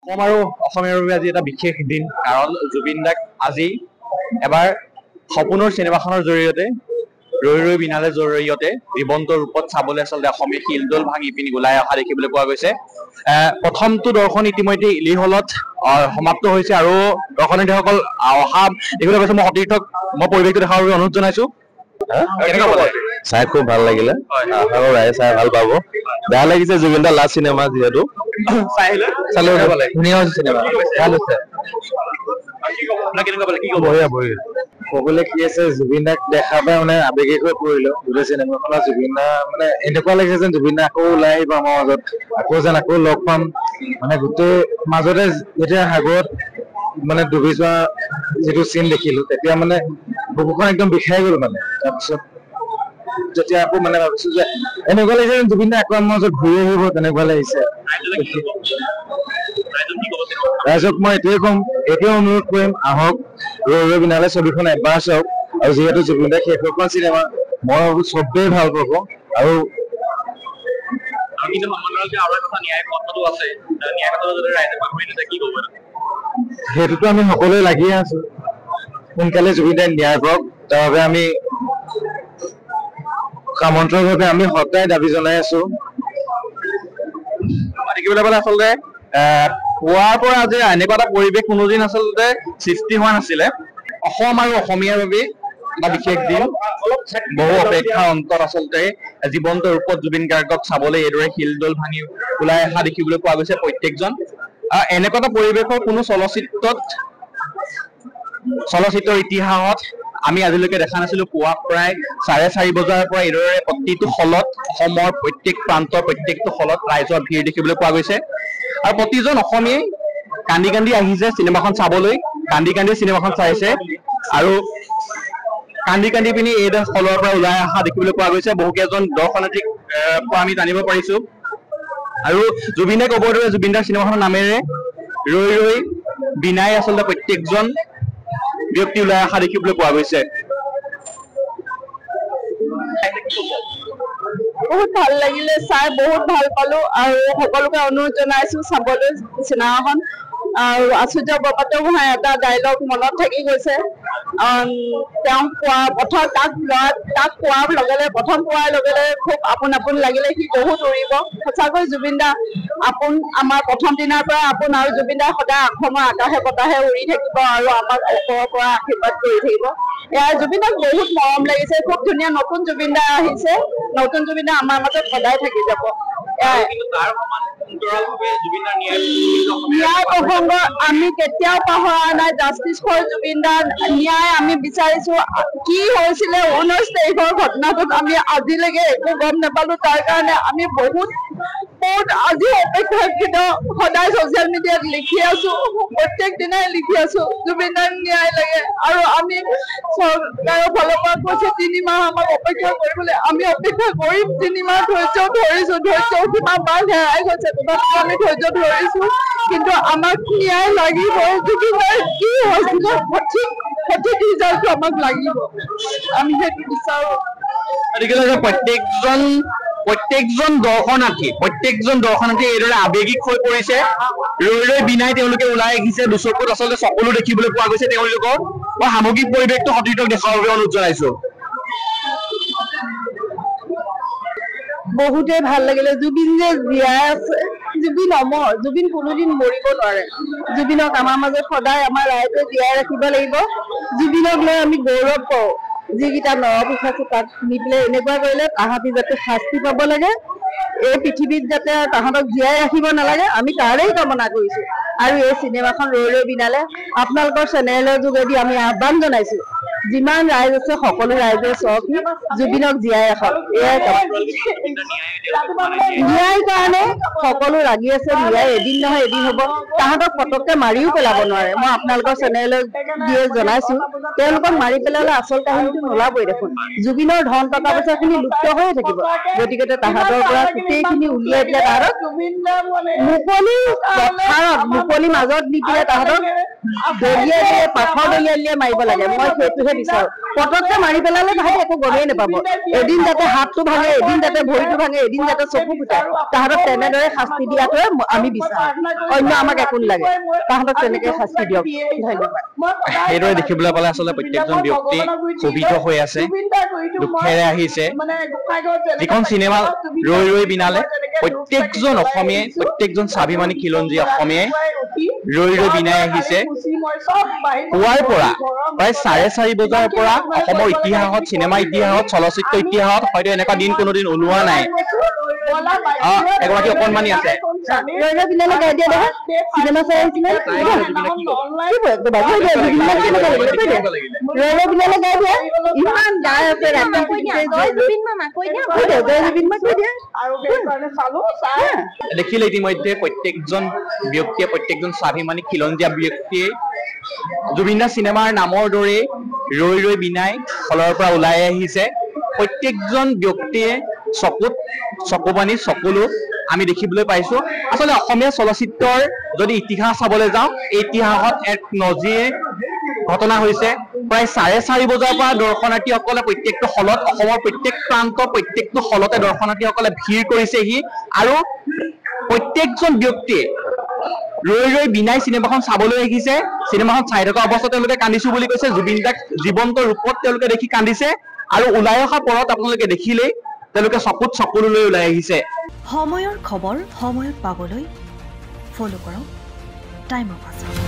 অসম আৰু অসমীয়াৰ বাবে আজি এটা বিশেষ দিন কাৰণ জুবিন দাক আজি এবাৰ সপোনৰ চিনেমাখনৰ জৰিয়তে ৰৈ ৰৈ বিনালে জৰিয়তে জীৱন্ত ৰূপত চাবলৈ আচলতে অসমীয়া শিলদল ভাঙি পিনি ওলাই অহা দেখিবলৈ পোৱা গৈছে। প্ৰথমটো দৰ্শন ইতিমধ্যে ইলি হলত সমাপ্ত হৈছে আৰু দৰ্শনাৰ্থীসকল অহা দেখিবলৈ পাইছে। মই সতীৰ্থক মই পৰিৱেশটো দেখাৰ বাবে অনুৰোধ জনাইছো। চাই খুব ভাল লাগিলে, আৰু ৰাইজে চাই ভাল পাব। বেয়া লাগিছে জুবিন দাৰ লাষ্ট চিনেমা যিহেতু কবলৈ কি আছে, জুবিন দাক দেখা পাই মানে আবেগিক হৈ পৰিলো। গোটেই চিনেমাখনত জুবিন দা মানে এনেকুৱা লাগিছে যেন জুবিন দা আকৌ ওলাই আহিব আমাৰ মাজত, আকৌ লগ পাম। মানে গোটেই মাজতে যেতিয়া সাগৰত মানে ডুবি যোৱা যিটো চিন দেখিলো, তেতিয়া মানে বুকুখন একদম বিষাই গল। মানে তাৰপিছত যেতিয়া আকৌ মানে ভাবিছো যে এনেকুৱা লাগিছে যেন জুবিন দা আকৌ আমাৰ মাজত ঘূৰি আহিব, তেনেকুৱা লাগিছে। ৰাইজক মই এইটোৱে কম, এইটোৱে অনুৰোধ কৰিম, আহক ৰৈ ৰৈ বিনালে ছবিখন এবাৰ চাওক। আৰু যিহেতু জুবিন দাৰ শেষৰখন চিনেমা, মই ভাবো চবেই ভাল পাব। আৰু সেইটোতো আমি সকলোৱে লাগিয়ে আছো, সোনকালে জুবিন দাই ন্যায় পাওক, তাৰ বাবে আমি কামন্তভাৱে আমি সদায় দাবী জনাই আছো। দেখিবলৈ পালে আচলতে পুৱাৰ পৰা আজি এনেকুৱা এটা পৰিৱেশ কোনোদিন আচলতে সৃষ্টি হোৱা নাছিলে। অসম আৰু অসমীয়াৰ বাবে এটা বিশেষ দিন। বহু অপেক্ষাৰ অন্তত আচলতে জীৱন্ত ৰূপত জুবিন গাৰ্গক চাবলৈ এইদৰে শিলদল ভাঙি ওলাই অহা দেখিবলৈ পোৱা গৈছে প্ৰত্যেকজন। এনেকুৱা এটা পৰিৱেশৰ কোনো চলচ্চিত্ৰৰ ইতিহাসত আমি আজিলৈকে দেখা নাছিলো। পুৱা প্ৰায় 4:30 বজাৰ পৰা এইদৰে প্ৰতিটো হলত, অসমৰ প্ৰত্যেক প্ৰান্তৰ প্ৰত্যেকটো হলত ৰাইজৰ ভিৰ দেখিবলৈ পোৱা গৈছে। আৰু প্ৰতিজন অসমীয়াই কান্দি কান্দি আহিছে চিনেমাখন চাবলৈ, কান্দি কান্দি চিনেমাখন চাইছে আৰু কান্দি কান্দি পিনি এই হলৰ পৰা ওলাই অহা দেখিবলৈ পোৱা গৈছে। বহুকেইজন দৰ্শনাৰ্থীক পৰা আমি জানিব পাৰিছো। আৰু জুবিন দাই ক'ব দৰে জুবিন দাৰ চিনেমাখনৰ নামেৰে ৰৈ ৰৈ বিনাই আচলতে প্ৰত্যেকজন ব্যক্তি ওলাই অহা দেখিবলৈ পোৱা গৈছে। বহুত ভাল লাগিলে, চাই বহুত ভাল পালো আৰু সকলোকে অনুৰোধ জনাইছো চাবলৈ চিনেমাখন। আৰু আচুৰ্য বৰপাত্ৰগোহাঁই এটা ডাইলগ মনত থাকি গৈছে। তেওঁ তাক পোৱাৰ লগে লগে প্ৰথম পোৱাৰ লগে লগে খুব আপোন আপোন লাগিলে, সি বহুত উৰিব। সঁচাকৈ জুবিন দা আপোন, আমাৰ প্ৰথম দিনাৰ পৰা আপোন। আৰু জুবিন দা সদায় অসমৰ আকাশে বতাহে উৰি থাকিব আৰু আমাক ওপৰৰ পৰা আশীৰ্বাদ কৰি থাকিব। এয়া জুবিন দাক বহুত মৰম লাগিছে, খুব ধুনীয়া নতুন জুবিন দা আহিছে। নতুন জুবিন দা আমাৰ মাজত সদায় থাকি যাব। ন্যায় প্ৰসংগ আমি কেতিয়াও পাহৰা নাই। জাষ্টিছ ফৰ জুবিন দা, ন্যায় আমি বিচাৰিছো। কি হৈছিলে 19 তাৰিখৰ ঘটনাটোত আমি আজিলৈকে একো গম নাপালো। তাৰ কাৰণে আমি বহুত আজি অপেক্ষাকৃত। সদায় ছচিয়েল মিডিয়াত লিখি আছো, প্ৰত্যেক দিনাই লিখি আছো জুবিন দাক ন্যায় লাগে। আৰু আমি চৰকাৰৰ ফালৰ পৰা কৈছে 3 মাহ আমাক অপেক্ষা কৰিবলৈ। আমি অপেক্ষা কৰিম, 3 মাহ ধৈৰ্য ধৰিছো। ধৈৰ্য কিমান বাৰ হেৰাই গৈছে, তথাপিও আমি ধৈৰ্য ধৰিছো। কিন্তু আমাক ন্যায় লাগিব। জুবিন দাৰ কি হৈছিলে সঠিক ৰিজাল্টটো আমাক লাগিব, আমি সেইটো বিচাৰো। প্ৰত্যেকজন দৰ্শনাৰ্থী এইদৰে আৱেগিক হৈ পৰিছে। ৰৈ ৰৈ বিনাই তেওঁলোকে ওলাই আহিছে। দুচকুত আচলতে সকলো দেখিবলৈ পোৱা গৈছে তেওঁলোকৰ। মই সামগ্ৰিক পৰিৱেশটো সতীৰ্থক দেখাৰ বাবে অনুৰোধ জনাইছো। বহুতেই ভাল লাগিলে। জুবিন যে জীয়াই আছে, জুবিন অমৰ, জুবিন কোনোদিন মৰিব নোৱাৰে। জুবিনক আমাৰ মাজত সদায় আমাৰ ৰাইজে জীয়াই ৰাখিব লাগিব। জুবিনক লৈ আমি গৌৰৱ কৰো। যিকেইটা নৰপোষ আছে তাক নি পেলাই এনেকুৱা কৰিলে তাহাঁতি যাতে শাস্তি পাব লাগে। এই পৃথিৱীত যাতে তাহাঁতক জীয়াই ৰাখিব নালাগে, আমি তাৰেই কামনা কৰিছো। আৰু এই চিনেমাখন ৰৈ ৰৈ বিনালে আপোনালোকৰ চেনেলৰ যোগেদি আমি আহ্বান জনাইছো, যিমান ৰাইজ আছে সকলো ৰাইজে চব জুবিনক জীয়াই ৰাখক। এয়াই ন্যায় কাৰণে সকলো লাগি আছে। ন্যায় এদিন নহয় এদিন হ'ব। তাহাঁতক পটককে মাৰিও পেলাব নোৱাৰে। মই আপোনালোকৰ চেনেলক দিয়ে জনাইছো, তেওঁলোকক মাৰি পেলালে আচল কাহিনীটো নোলাবই দেখোন। জুবিনৰ ধন টকা পইচা খিনি লুপ্ত হৈয়ে থাকিব। গতিকে তাহাঁতৰ পৰা গোটেইখিনি উলিয়াই দিলে তাহাঁতক মুকলি পথাৰত, মুকলি মাজত দি পেলাই তাহাঁতক দলিয়াই পাথৰ দলিয়াই মাৰিব লাগে মই সেইটোহে বিচাৰো পটককে মাৰি পেলালে ভাই একো গমেই নাপাব এদিন যাতে হাতটো ভাঙে এদিন যাতে ভৰিটো ভাঙে এদিন যাতে চকু ফুটায় তাহাঁতক তেনেদৰে শাস্তি দিয়াটোৱে আমি বিচাৰো অন্য আমাক একো নালাগে তাহাঁতক তেনেকে শাস্তি দিয়ক ধন্যবাদ সেইদৰে দেখিবলৈ পালে আচলতে প্ৰত্যেকজন ব্যক্তি ক্ষোভিত হৈ আছে দুখেৰে আহিছে যিখন চিনেমা ৰৈ ৰৈ বিনালে প্ৰত্যেকজন অসমীয়াই প্ৰত্যেকজন স্বাভিমানী খিলঞ্জীয়া অসমীয়াই ৰৈ ৰৈ বিনাই আহিছে পুৱাৰ পৰা প্ৰায় 4:30 বজাৰ পৰা অসমৰ ইতিহাসত চিনেমা ইতিহাসত চলচ্চিত্ৰ ইতিহাসত হয়তো এনেকুৱা দিন কোনোদিন ওলোৱা নাই এগৰাকী অকণমানি আছে চিনেমা চাই আহিছিলে ইমান গাই আছে দেখিলে ইতিমধ্যে প্ৰত্যেকজন ব্যক্তিয়ে প্ৰত্যেকজন স্বাভিমানী খিলঞ্জীয়া ব্যক্তিয়ে জুবিন দা চিনেমাৰ নামৰ দৰে ৰৈ ৰৈ বিনাই হলৰ পৰা ওলাই আহিছে প্ৰত্যেকজন ব্যক্তিয়ে চকুপানী চকুলো আমি দেখিবলৈ পাইছো আচলতে অসমীয়া চলচ্চিত্ৰৰ যদি ইতিহাস চাবলৈ যাওঁ এই ইতিহাসত এক নজিৰ ঘটনা হৈছে প্ৰায় 4:30 বজাৰ পৰা দৰ্শনাৰ্থীসকলে প্ৰত্যেকটো হলত অসমৰ প্ৰত্যেক প্ৰান্তৰ প্ৰত্যেকটো হলতে দৰ্শনাৰ্থীসকলে ভিৰ কৰিছেহি আৰু প্ৰত্যেকজন ব্যক্তিয়ে ৰৈ ৰৈ বিনাই চিনেমাখন চাবলৈ আহিছে চিনেমাখন চাই থকা অৱস্থাত তেওঁলোকে কান্দিছো বুলি কৈছে জুবিন দাক জীৱন্ত ৰূপত তেওঁলোকে দেখি কান্দিছে আৰু ওলাই অহা পৰত আপোনালোকে দেখিলেই তেওঁলোকে চকুত চকুলৈ ওলাই আহিছে সময়ৰ খবৰ সময়ত পাবলৈ ফলো কৰক টাইম অফ